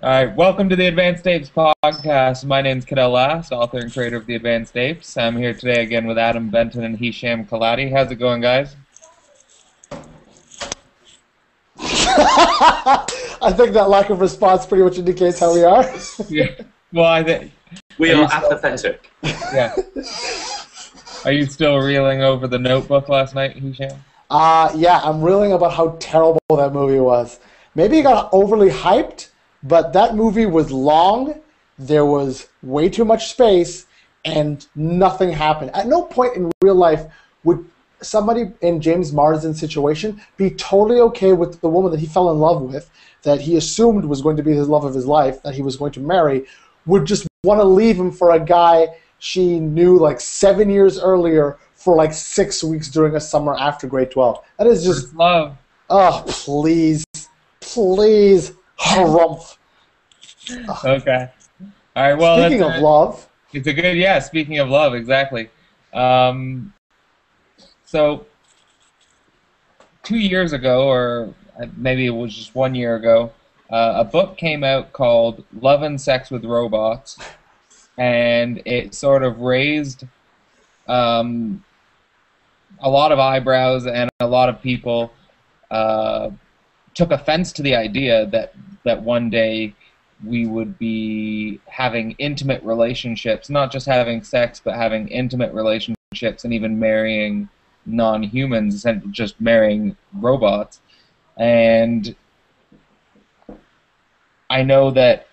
All right, welcome to the Advanced Apes podcast. My name's Cadell Last, author and creator of the Advanced Apes. I'm here today again with Adam Benton and Hisham Kelati. How's it going, guys? I think that lack of response pretty much indicates how we are. Yeah. Well, I think we are apathetic. Yeah. Are you still reeling over the Notebook last night, Hisham? Yeah, I'm reeling about how terrible that movie was. Maybe it got overly hyped, but that movie was long, there was way too much space, and nothing happened. At no point in real life would somebody in James Marsden's situation be totally okay with the woman that he fell in love with, that he assumed was going to be his love of his life, that he was going to marry, would just want to leave him for a guy she knew like 7 years earlier for like 6 weeks during a summer after grade 12. That is just... First love. Oh, please. Please. Harumph. Okay. All right, well, speaking of love. It's a good, yeah, speaking of love, exactly. So, 2 years ago, or maybe it was just 1 year ago, a book came out called Love and Sex with Robots, and it sort of raised a lot of eyebrows, and a lot of people took offense to the idea that one day we would be having intimate relationships, not just having sex, but having intimate relationships and even marrying non-humans, and just marrying robots. And I know that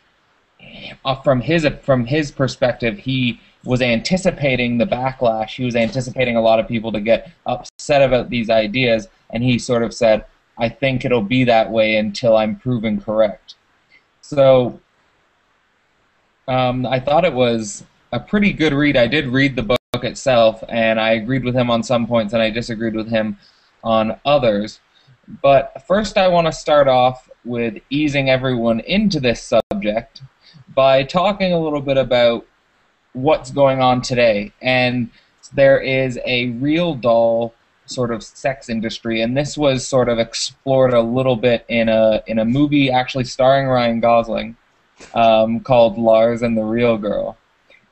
from his perspective, he was anticipating the backlash. He was anticipating a lot of people to get upset about these ideas, and he sort of said, I think it'll be that way until I'm proven correct. So I thought it was a pretty good read. I did read the book itself, and I agreed with him on some points, and I disagreed with him on others. But first I want to start off with easing everyone into this subject by talking a little bit about what's going on today. And there is a real doll sort of sex industry, and this was sort of explored a little bit in a movie actually starring Ryan Gosling called Lars and the Real Girl.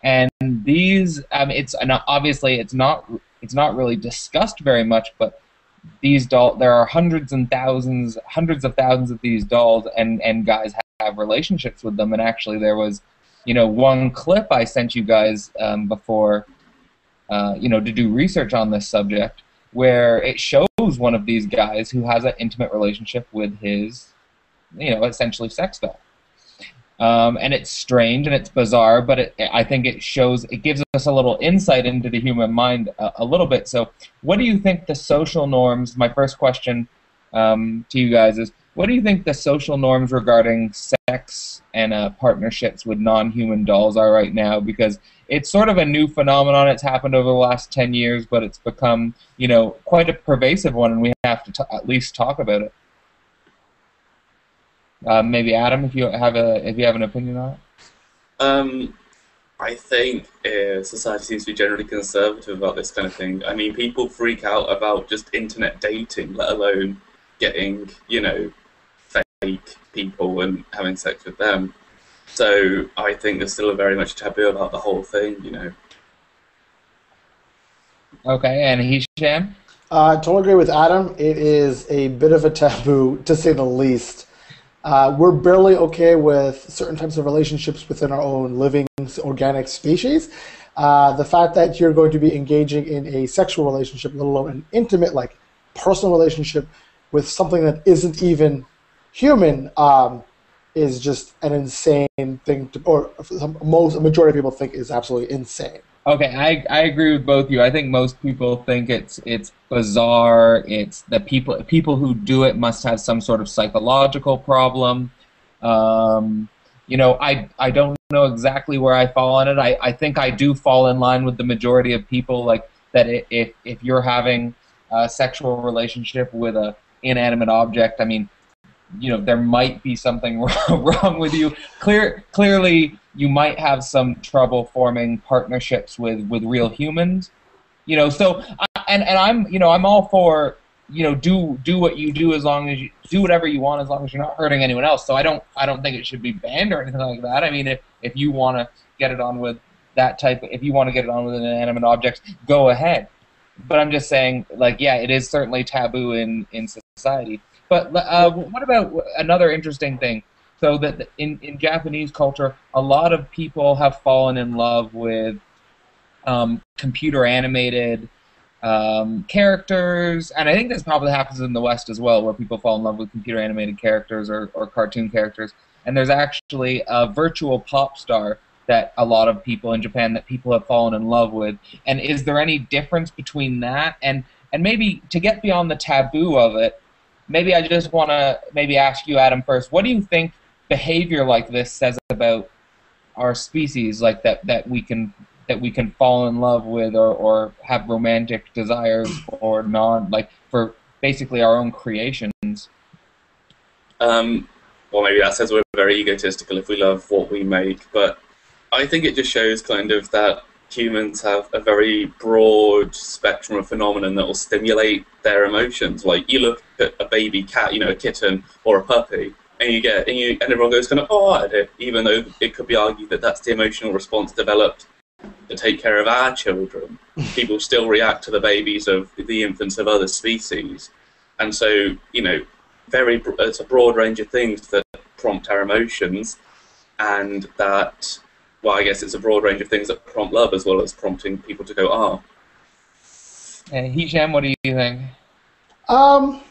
And these, obviously it's not really discussed very much, but these there are hundreds of thousands of these dolls, and guys have relationships with them. And actually there was, one clip I sent you guys before, to do research on this subject, where it shows one of these guys who has an intimate relationship with his, essentially sex doll. And it's strange and it's bizarre, but I think it gives us a little insight into the human mind a little bit. So what do you think the social norms, my first question to you guys is, what do you think the social norms regarding sex and partnerships with non-human dolls are right now? Because it's sort of a new phenomenon. It's happened over the last 10 years, but it's become, quite a pervasive one, and we have to at least talk about it. Maybe Adam, if you have an opinion on it. I think society seems to be generally conservative about this kind of thing. I mean, people freak out about just internet dating, let alone getting, fake people and having sex with them. So I think there's still a very much taboo about the whole thing, Okay, and Hisham? I totally agree with Adam. It is a bit of a taboo, to say the least. We're barely okay with certain types of relationships within our own living organic species. The fact that you're going to be engaging in a sexual relationship, let alone an intimate, personal relationship with something that isn't even human, is just an insane thing, a majority of people think is absolutely insane. Okay, I agree with both of you. I think most people think it's bizarre. It's the people who do it must have some sort of psychological problem. I don't know exactly where I fall on it. I think I do fall in line with the majority of people, like that if you're having a sexual relationship with an inanimate object, I mean, there might be something wrong with you. Clearly, you might have some trouble forming partnerships with real humans. So, and I'm all for do what you do, as long as you do whatever you want, as long as you're not hurting anyone else. So I don't think it should be banned or anything like that. I mean, if you want to get it on with if you want to get it on with inanimate objects, go ahead. But I'm just saying, like, yeah, it is certainly taboo in society. But what about another interesting thing? So that in Japanese culture, a lot of people have fallen in love with computer animated characters, and I think this probably happens in the West as well, where people fall in love with computer animated characters or cartoon characters. And there's actually a virtual pop star that a lot of people in Japan that people have fallen in love with. And is there any difference between that and maybe to get beyond the taboo of it? Maybe I just want to ask you, Adam, first. What do you think behavior like this says about our species, like that we can fall in love with or have romantic desires or for basically our own creations? Well, maybe that says we're very egotistical if we love what we make, but I think it just shows kind of that humans have a very broad spectrum of phenomenon that will stimulate their emotions. Like, you look at a baby cat, a kitten or a puppy, and everyone goes kind of, oh, at it, even though it could be argued that that's the emotional response developed to take care of our children. People still react to the babies of the infants of other species, and so it's a broad range of things that prompt our emotions, and that, well, I guess it's a broad range of things that prompt love as well as prompting people to go, ah. Hisham, what do you think? You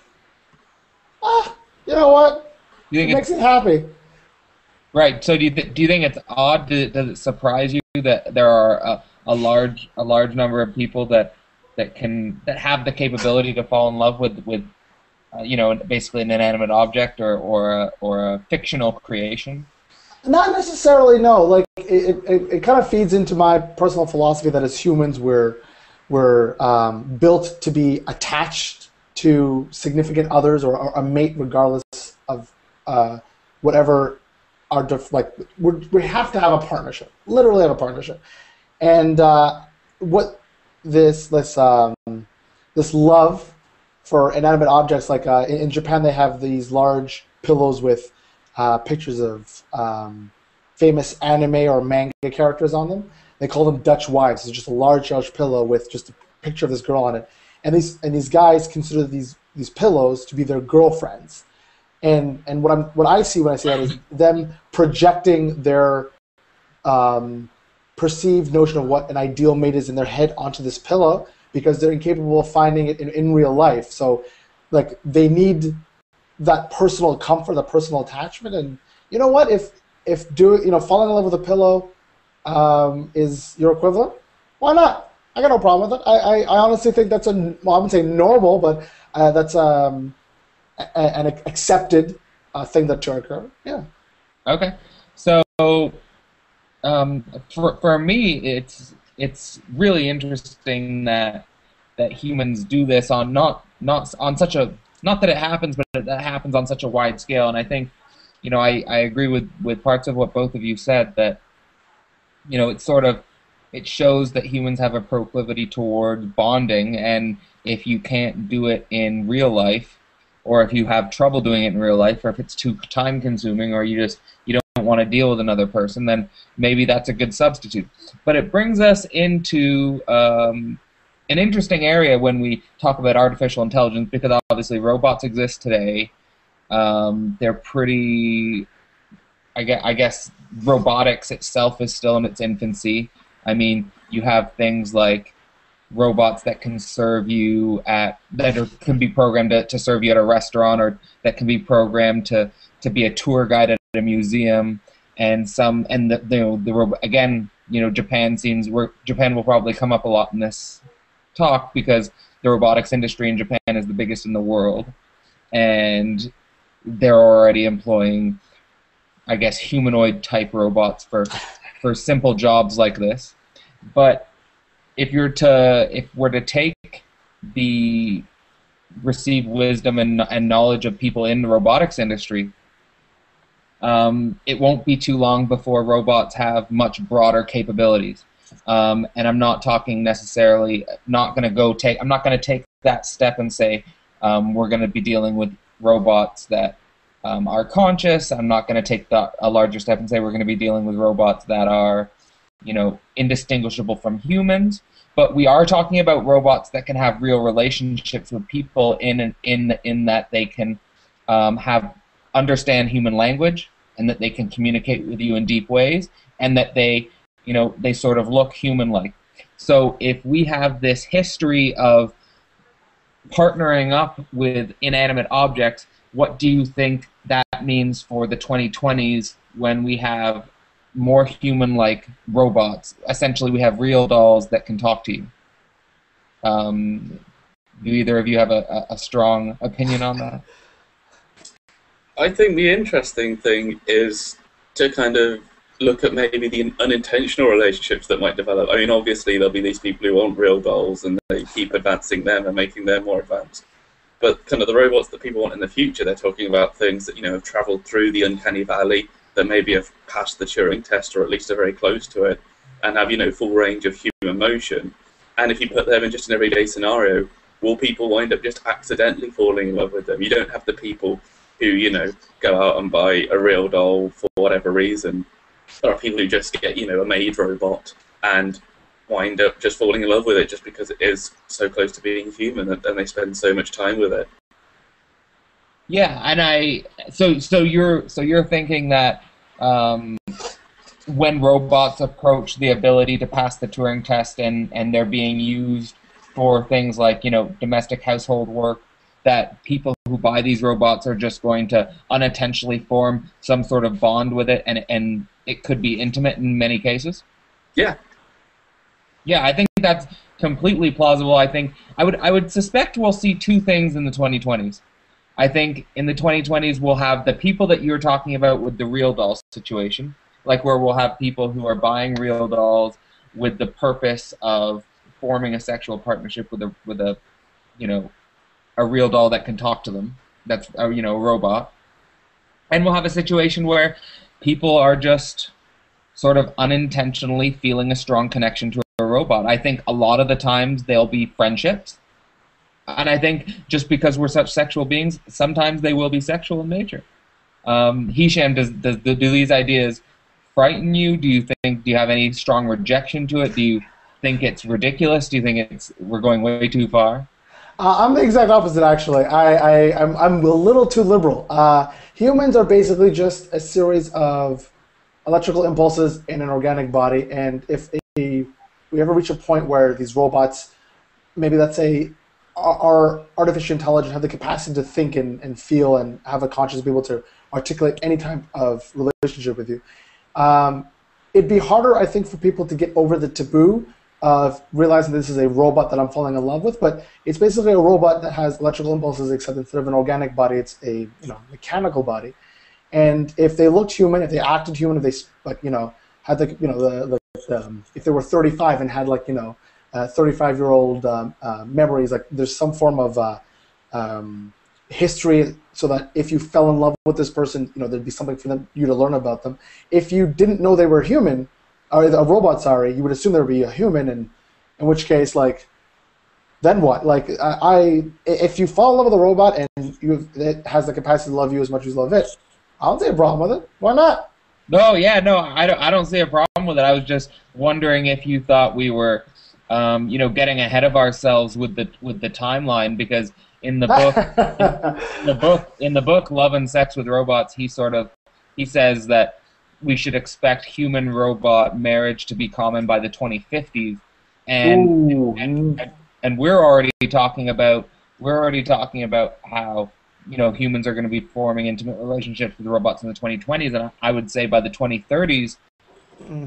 know what? You think it makes it happy. Right. So do you think it's odd? Does it surprise you that there are a large number of people that have the capability to fall in love with basically an inanimate object or a fictional creation? Not necessarily, no. Like, it kind of feeds into my personal philosophy that as humans we're built to be attached to significant others or a mate, regardless of whatever we have to have a partnership, literally have a partnership. And what this love for inanimate objects, like in Japan they have these large pillows with pictures of famous anime or manga characters on them. They call them Dutch wives. It's just a large pillow with just a picture of this girl on it. And these guys consider these pillows to be their girlfriends. And what I see when I see that is them projecting their perceived notion of what an ideal mate is in their head onto this pillow, because they're incapable of finding it in real life. So, like, they need that personal comfort, that personal attachment. And you know what? If falling in love with a pillow is your equivalent, why not? I got no problem with it. I honestly think that's I wouldn't say normal, but that's an accepted thing that to occur. Yeah. Okay. So for me, it's really interesting that humans do this on not on such a, not that it happens, but that happens on such a wide scale. And I think, I agree with parts of what both of you said, that it shows that humans have a proclivity towards bonding, and if you can't do it in real life, or if you have trouble doing it in real life, or if it's too time consuming, or you don't want to deal with another person, then maybe that's a good substitute. But it brings us into an interesting area when we talk about artificial intelligence, because obviously robots exist today. They're pretty, I guess robotics itself is still in its infancy. I mean, you have things like robots that can serve you can be programmed to serve you at a restaurant, or that can be programmed to be a tour guide at a museum, Japan will probably come up a lot in this talk, because the robotics industry in Japan is the biggest in the world, and they're already employing, I guess, humanoid type robots for simple jobs like this. But if we're to take the received wisdom and knowledge of people in the robotics industry, it won't be too long before robots have much broader capabilities. And I'm not talking necessarily, I'm not going to take that step and say we're going to be dealing with robots that are conscious. I'm not going to take a larger step and say we're going to be dealing with robots that are, indistinguishable from humans. But we are talking about robots that can have real relationships with people in that they can understand human language, and that they can communicate with you in deep ways, and that they sort of look human-like. So if we have this history of partnering up with inanimate objects, what do you think that means for the 2020s when we have more human-like robots? Essentially, we have real dolls that can talk to you. Do either of you have a strong opinion on that? I think the interesting thing is to kind of look at maybe the unintentional relationships that might develop. I mean, obviously there'll be these people who want real dolls and they keep advancing them and making them more advanced. But kind of the robots that people want in the future, they're talking about things that, have traveled through the uncanny valley, that maybe have passed the Turing test or at least are very close to it, and have, full range of human emotion. And if you put them in just an everyday scenario, will people wind up just accidentally falling in love with them? You don't have the people who, go out and buy a real doll for whatever reason. There are people who just get, a maid robot and wind up just falling in love with it just because it is so close to being human, and they spend so much time with it. Yeah, and so you're thinking that when robots approach the ability to pass the Turing test and they're being used for things like domestic household work, that people who buy these robots are just going to unintentionally form some sort of bond with it, and it could be intimate in many cases? Yeah. Yeah, I think that's completely plausible. I think I would suspect we'll see two things in the 2020s. I think in the 2020s we'll have the people that you're talking about with the real doll situation, like where we'll have people who are buying real dolls with the purpose of forming a sexual partnership with a real doll that can talk to them. That's a robot. And we'll have a situation where people are just sort of unintentionally feeling a strong connection to a robot. I think a lot of the times they'll be friendships. And I think just because we're such sexual beings, sometimes they will be sexual in nature. Hisham, do these ideas frighten you? Do you have any strong rejection to it? Do you think it's ridiculous? Do you think we're going way too far? I'm the exact opposite, actually. I'm a little too liberal. Humans are basically just a series of electrical impulses in an organic body, and if we ever reach a point where these robots, maybe let's say, are artificial intelligent, have the capacity to think and feel and have a conscience, be able to articulate any type of relationship with you, it'd be harder, I think, for people to get over the taboo of realizing this is a robot that I'm falling in love with. But it's basically a robot that has electrical impulses, except instead of an organic body, it's a mechanical body. And if they looked human, if they acted human, if they had if they were 35 and had 35-year-old memories, like there's some form of history, so that if you fell in love with this person, there'd be something for you to learn about them. If you didn't know they were human, or a robot, sorry, you would assume there would be a human, and in which case, then what? If you fall in love with a robot and it has the capacity to love you as much as you love it, I don't see a problem with it. Why not? No, yeah, no, I don't see a problem with it. I was just wondering if you thought we were, getting ahead of ourselves with the timeline, because in the book, Love and Sex with Robots, he says that we should expect human-robot marriage to be common by the 2050s, and we're already talking about how humans are going to be forming intimate relationships with robots in the 2020s, and I would say by the 2030s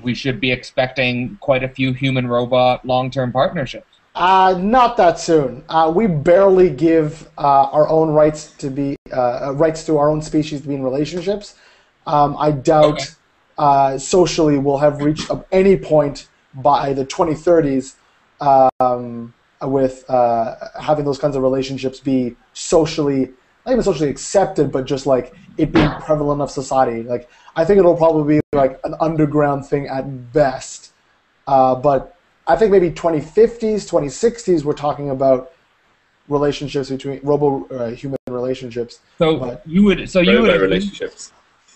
we should be expecting quite a few human-robot long-term partnerships. Not that soon. We barely give our own rights to our own species to be in relationships. I doubt socially we'll have reached any point by the 2030s with having those kinds of relationships be socially, not even socially accepted, but just it being prevalent of society. I think it'll probably be an underground thing at best. But I think maybe 2050s, 2060s, we're talking about relationships between human relationships. So But you would agree, relationships.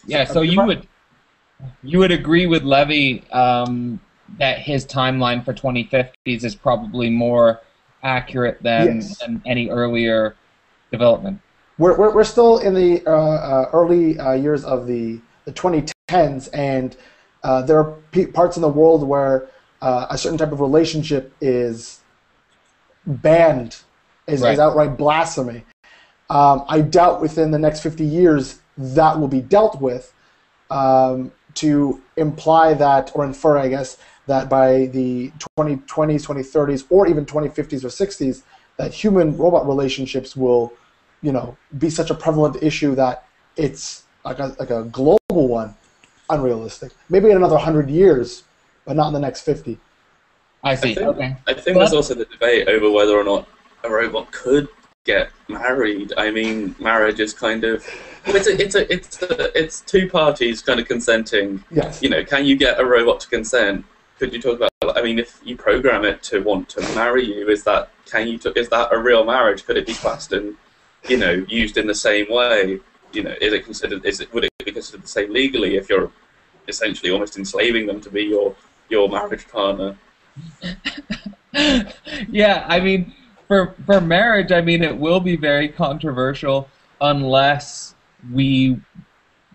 yeah. So you would agree with Levy that his timeline for 2050s is probably more accurate than, Yes. than any earlier development. We're still in the early years of the 2010s, and there are parts in the world where a certain type of relationship is banned, is Right. outright blasphemy. I doubt within the next 50 years that will be dealt with, to imply that, or infer, I guess, that by the 2020s, 2030s, or even 2050s or 60s, that human-robot relationships will, be such a prevalent issue that it's like a global one. Unrealistic. Maybe in another 100 years, but not in the next 50. I see. Okay. I think there's also the debate over whether or not a robot could get married. I mean, marriage is kind of it's two parties kind of consenting. Yes. Can you get a robot to consent? Could you talk about? I mean, if you program it to want to marry you, is that a real marriage? Could it be classed and used in the same way? Would it be considered the same legally if you're essentially almost enslaving them to be your marriage partner? Yeah, I mean, for marriage, I mean, it will be very controversial unless we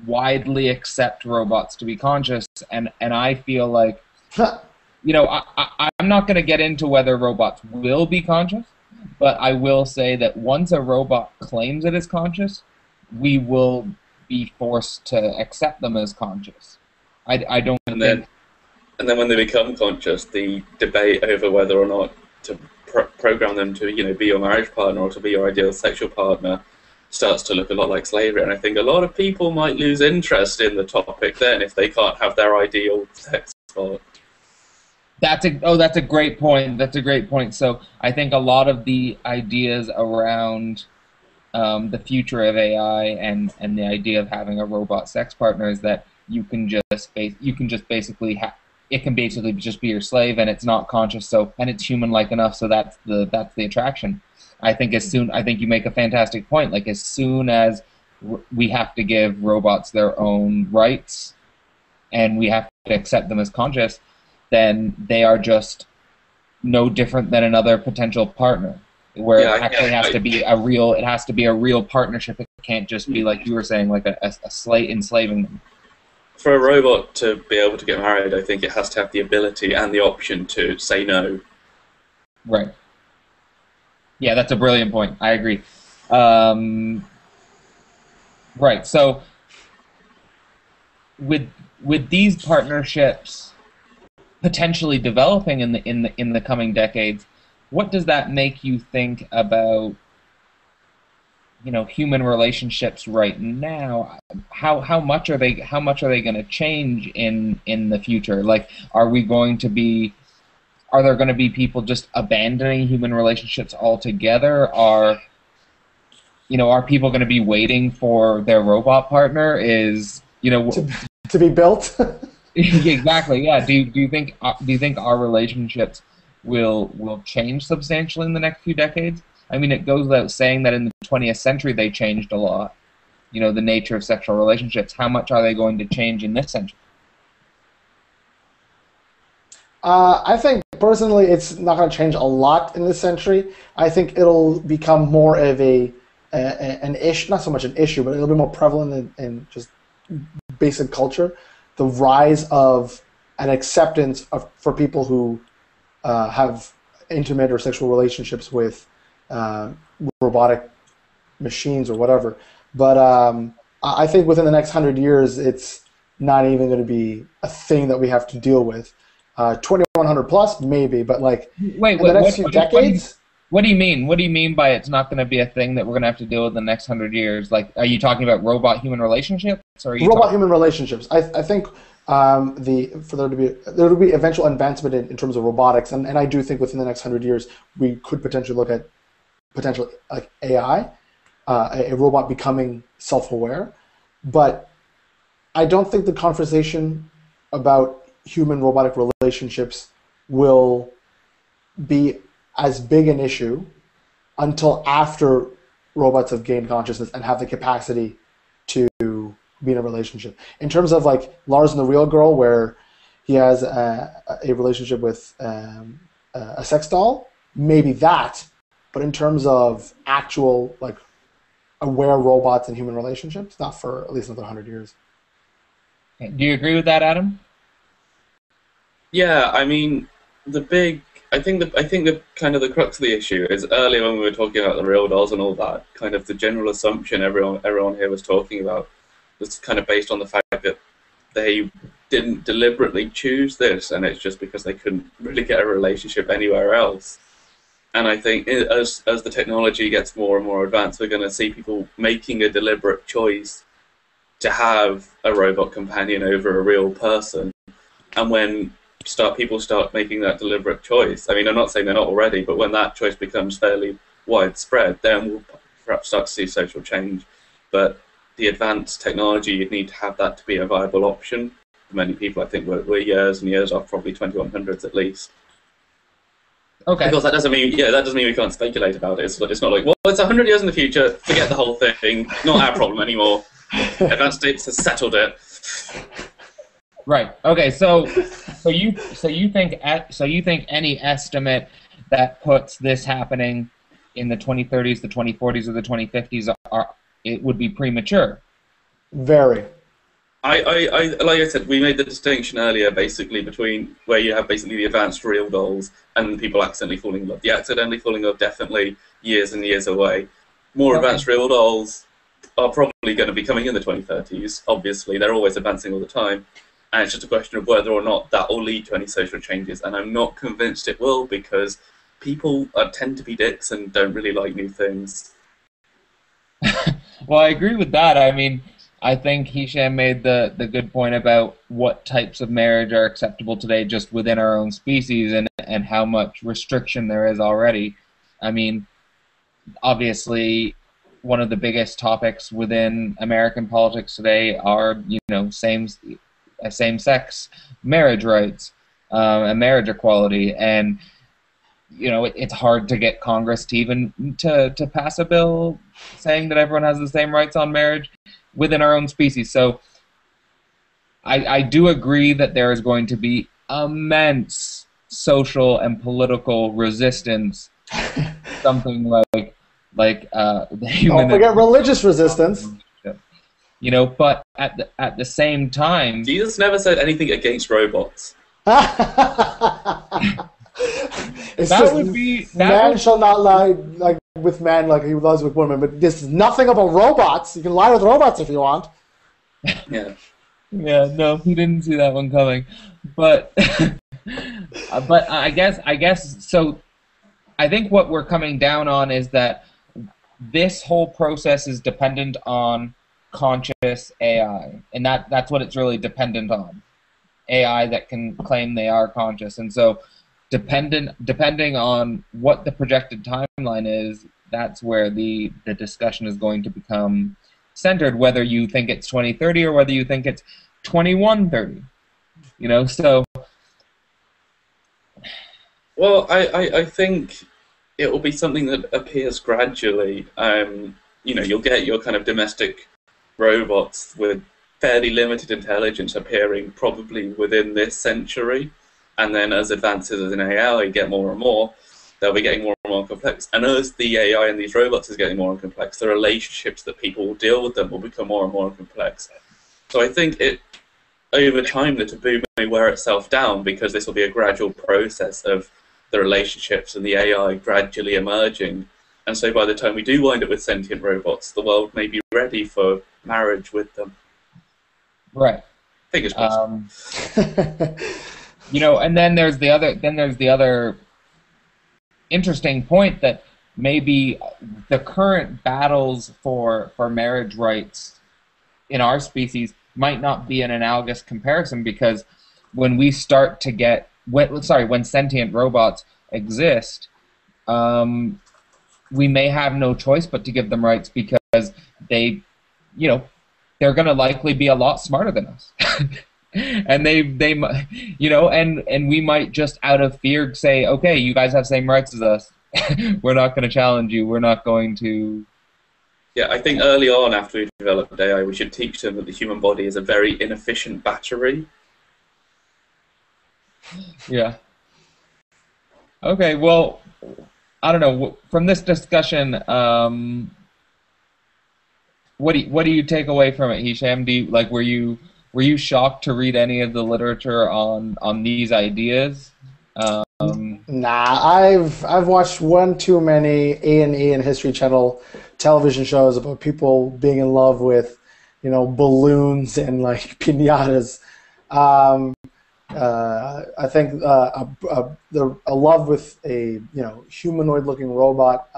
widely accept robots to be conscious, and I feel like, I'm not going to get into whether robots will be conscious, but I will say that once a robot claims it is conscious, we will be forced to accept them as conscious. I don't think... And then when they become conscious, the debate over whether or not to program them to, be your marriage partner or to be your ideal sexual partner starts to look a lot like slavery. And I think a lot of people might lose interest in the topic then if they can't have their ideal sex partner. That's a great point. That's a great point. So I think a lot of the ideas around the future of AI and the idea of having a robot sex partner is that you can just basically it can basically just be your slave, and it's not conscious, and it's human-like enough, so that's the attraction. I think you make a fantastic point. Like, as soon as we have to give robots their own rights, and we have to accept them as conscious, then they are just no different than another potential partner. Where it actually has to be a real partnership. It can't just be, like you were saying, like a slave enslaving them. For a robot to be able to get married, I think it has to have the ability and the option to say no. Right. Yeah, that's a brilliant point. I agree. Right. So, with these partnerships potentially developing in the coming decades, what does that make you think about human relationships right now? How much are they going to change in the future? Like, are there going to be people just abandoning human relationships altogether? Are people going to be waiting for their robot partner to be built? Exactly. Yeah. Do you think our relationships will change substantially in the next few decades? I mean, it goes without saying that in the 20th century they changed a lot. The nature of sexual relationships. How much are they going to change in this century? I think, personally, it's not going to change a lot in this century. I think it'll become more of an issue, not so much an issue, but it'll be more prevalent in just basic culture. The rise of an acceptance for people who have intimate or sexual relationships with robotic machines or whatever. But I think within the next 100 years, it's not even going to be a thing that we have to deal with. 2100 plus, maybe, but in the next few decades. What do you mean? What do you mean by it's not going to be a thing that we're going to have to deal with in the next 100 years? Like, are you talking about robot-human relationships? Or are you robot-human relationships. I think there to be eventual advancement in terms of robotics, and I do think within the next 100 years we could potentially look at like AI, a robot becoming self-aware. But I don't think the conversation about human-robotic relationships will be as big an issue until after robots have gained consciousness and have the capacity to be in a relationship. In terms of like Lars and the Real Girl, where he has a relationship with a sex doll, maybe that. But in terms of actual like aware robots and human relationships, not for at least another 100 years. Do you agree with that, Adam? Yeah, I mean, I think the kind of the crux of the issue is earlier when we were talking about the real dolls and all that, kind of the general assumption everyone here was talking about was kind of based on the fact that they didn't deliberately choose this, and it's just because they couldn't really get a relationship anywhere else. And I think as the technology gets more and more advanced, we're going to see people making a deliberate choice to have a robot companion over a real person. And when people start making that deliberate choice, I mean, I'm not saying they're not already, but when that choice becomes fairly widespread, then we'll perhaps start to see social change. But the advanced technology, you'd need to have that to be a viable option. For many people, I think we're years and years off, probably 2100s at least. Okay. Because that doesn't mean we can't speculate about it. It's not like, well, it's 100 years in the future, forget the whole thing, not our problem anymore. Advanced states has settled it. Right. Okay. So you think any estimate that puts this happening in the 2030s, the 2040s, or the 2050s it would be premature? Very. Like I said, we made the distinction earlier, basically, between where you have basically the advanced real dolls and people accidentally falling in love. The accidentally falling in love, definitely years and years away. More advanced real dolls are probably going to be coming in the 2030s. Obviously, they're always advancing all the time. And it's just a question of whether or not that will lead to any social changes. And I'm not convinced it will, because people tend to be dicks and don't really like new things. Well, I agree with that. I mean, I think Hisham made the good point about what types of marriage are acceptable today just within our own species, and how much restriction there is already. I mean, obviously, one of the biggest topics within American politics today are, same-sex marriage rights and marriage equality, and it's hard to get Congress to even to pass a bill saying that everyone has the same rights on marriage within our own species. So I do agree that there is going to be immense social and political resistance. Something like the human. Don't forget religious resistance. But at the same time, Jesus never said anything against robots. Man shall not lie like with man like he lies with women, but this is nothing about robots. You can lie with robots if you want. Yeah. Yeah, no, he didn't see that one coming. But but I guess so. I think what we're coming down on is that this whole process is dependent on conscious AI, and that's what it's really dependent on. AI that can claim they are conscious, and so depending on what the projected timeline is, that's where the discussion is going to become centered, whether you think it's 2030 or whether you think it's 2130. So. Well, I think it will be something that appears gradually. You'll get your kind of domestic robots with fairly limited intelligence appearing probably within this century. And then as advances in AI get more and more, they'll be getting more and more complex. And as the AI in these robots is getting more complex, the relationships that people will deal with them will become more and more complex. So I think over time, the taboo may wear itself down, because this will be a gradual process of the relationships and the AI gradually emerging. And so by the time we do wind up with sentient robots, the world may be ready for marriage with them. Right. Fingers crossed. And then there's the other interesting point that maybe the current battles for marriage rights in our species might not be an analogous comparison, because when we start to get when sentient robots exist, we may have no choice but to give them rights, because they're going to likely be a lot smarter than us. And and we might just out of fear say, okay, you guys have same rights as us, we're not going to challenge you. We're not going to. Yeah, I think early on after we developed AI, we should teach them that the human body is a very inefficient battery. Yeah. Okay. Well, I don't know. From this discussion, what do you take away from it, Hisham? Were you shocked to read any of the literature on these ideas? Nah, I've watched one too many A&E and History Channel television shows about people being in love with, balloons and like piñatas. I think a love with a humanoid-looking robot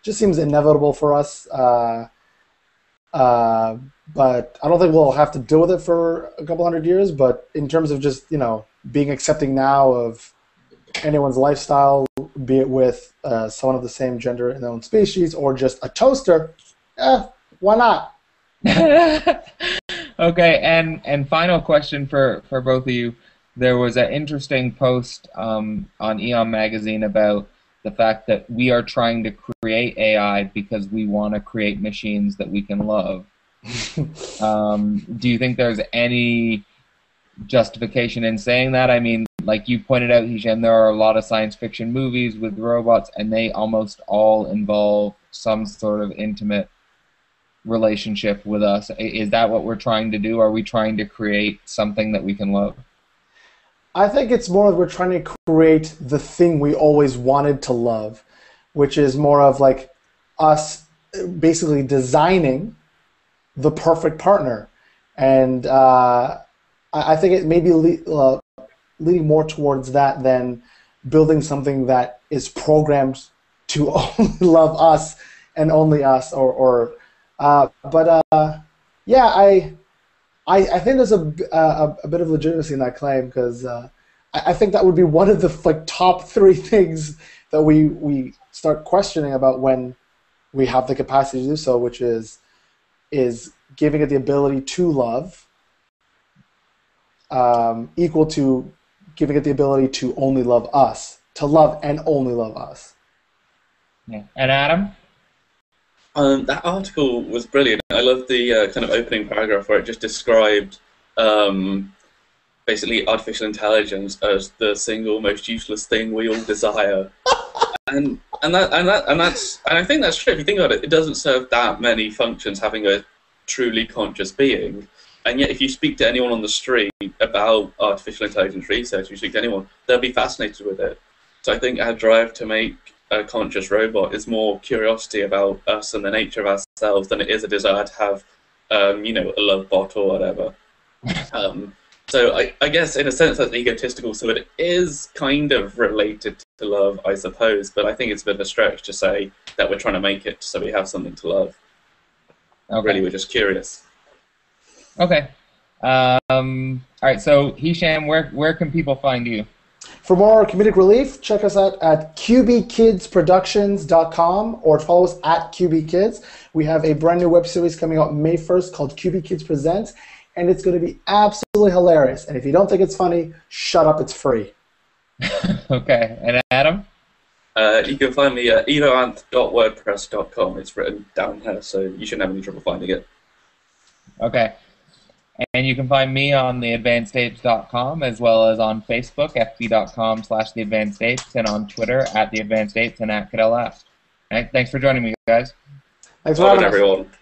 just seems inevitable for us. But I don't think we'll have to deal with it for a couple hundred years. But in terms of just being accepting now of anyone's lifestyle, be it with someone of the same gender in their own species or just a toaster, why not? Okay, and final question for both of you. There was an interesting post on Eon Magazine about the fact that we are trying to create AI because we want to create machines that we can love. Do you think there's any justification in saying that? I mean, like you pointed out, Hisham, there are a lot of science fiction movies with robots, and they almost all involve some sort of intimate relationship with us. Is that what we're trying to do? Are we trying to create something that we can love? I think it's more that we're trying to create the thing we always wanted to love, which is more of like us basically designing the perfect partner. And I think it may be leading more towards that than building something that is programmed to only love us and only us. Yeah, I think there's a bit of legitimacy in that claim because I think that would be one of the top three things that we start questioning about when we have the capacity to do so, which is giving it the ability to love equal to giving it the ability to only love us, to love and only love us. Yeah. And Adam? That article was brilliant. I love the kind of opening paragraph where it just described basically artificial intelligence as the single most useless thing we all desire, and I think that's true. If you think about it, it doesn't serve that many functions having a truly conscious being, and yet if you speak to anyone on the street about artificial intelligence research, if you speak to anyone, they'll be fascinated with it. So I think our drive to make a conscious robot is more curiosity about us and the nature of ourselves than it is a desire to have, a love bot or whatever. So I guess in a sense that's egotistical, so it is kind of related to love, I suppose, but I think it's a bit of a stretch to say that we're trying to make it so we have something to love. Okay. Really, we're just curious. Okay. All right, so Hisham, where can people find you? For more comedic relief, check us out at QBKidsProductions.com or follow us at QBKids. We have a brand new web series coming out May 1st called QB Kids Presents, and it's going to be absolutely hilarious. And if you don't think it's funny, shut up, it's free. Okay, and Adam? You can find me at evoanth.wordpress.com. It's written down here, so you shouldn't have any trouble finding it. Okay. And you can find me on theadvancedapes.com as well as on Facebook, fb.com/theadvancedapes, and on Twitter at theadvancedapes and at Cadell Last. Thanks for joining me, guys. Thanks for having us. Everyone.